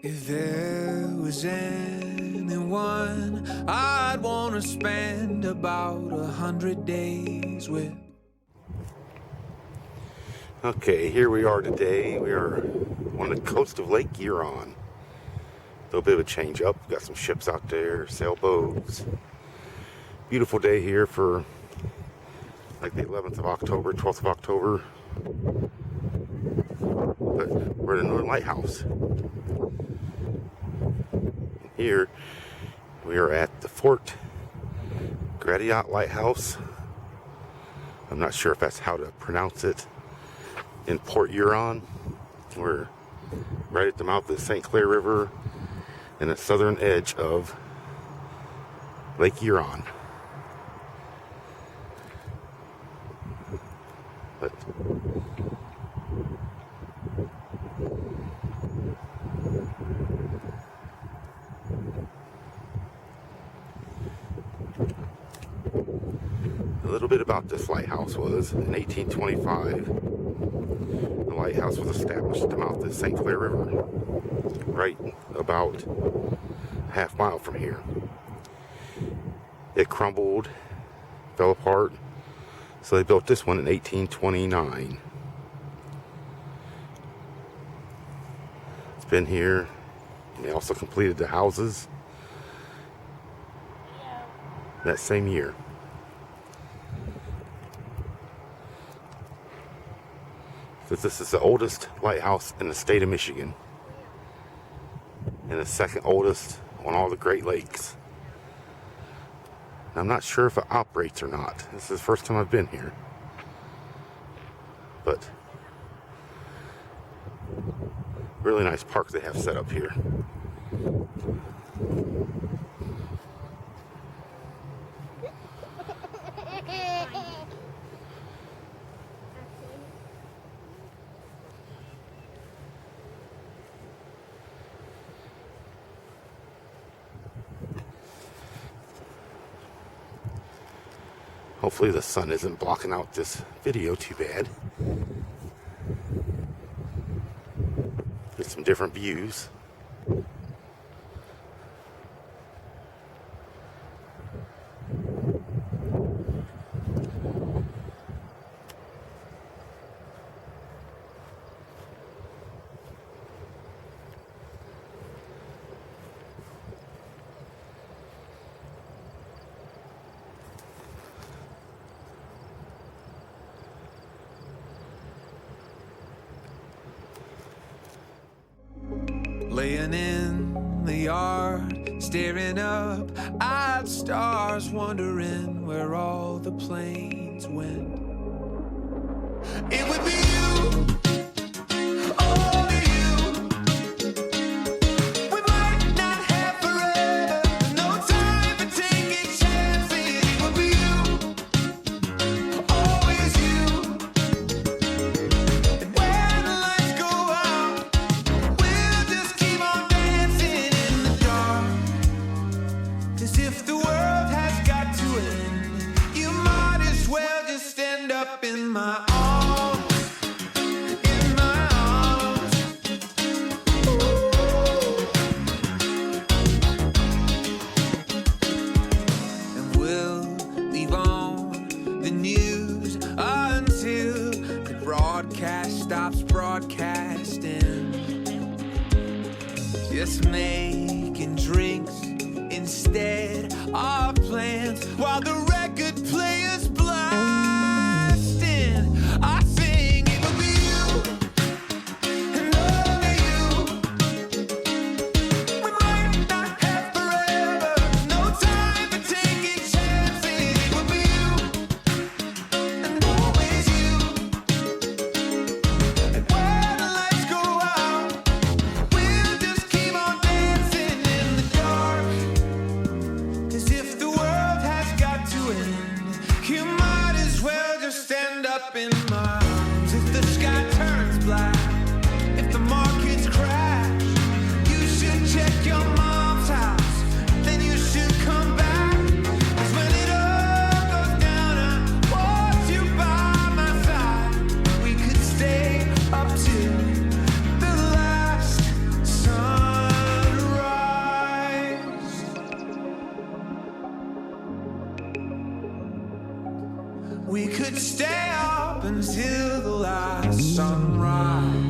If there was anyone I'd want to spend about 100 days with. Okay, here we are today. We are on the coast of Lake Huron. A little bit of a change up. We've got some ships out there, sailboats. Beautiful day here for like the 11th of October, 12th of October. But we're at the Northern Lighthouse. Here we are at the Fort Gratiot Lighthouse. I'm not sure if that's how to pronounce it. In Port Huron. We're right at the mouth of the St. Clair River and the southern edge of Lake Huron. But a little bit about this lighthouse was in 1825. The lighthouse was established at the mouth of the St. Clair River, right about a half mile from here. It crumbled, fell apart, so they built this one in 1829. It's been here. They also completed the houses that same year. This is the oldest lighthouse in the state of Michigan and the second oldest on all the Great Lakes. I'm not sure if it operates or not. This is the first time I've been here. But really nice park they have set up here. Hopefully the sun isn't blocking out this video too bad. Get some different views. Laying in the yard, staring up at stars, wondering where all the planes went. It would be you, only you. We might not have forever, no time for taking chances. It would be you, always you. And when the lights go out, we'll just keep on dancing in the dark. 'Cause if the world has got to end, you might as well just end up in my arms, in my arms. And we'll leave on the news until the broadcast stops broadcasting. Just making drinks instead of plans while the record player's blasting. I sing it would be you and only you. We might not have forever, no time for taking chances. It would be you and always you. And when the lights go out, we'll just keep on dancing in the dark. 'Cause if the world has got to end, you might as well just end up in my arms. If the sky turns black, if the markets crash, you should check your mom's house, then you should come back. 'Cause when it all goes down, I want you by my side. We could stay up till the last sun. We could stay up until the last sunrise.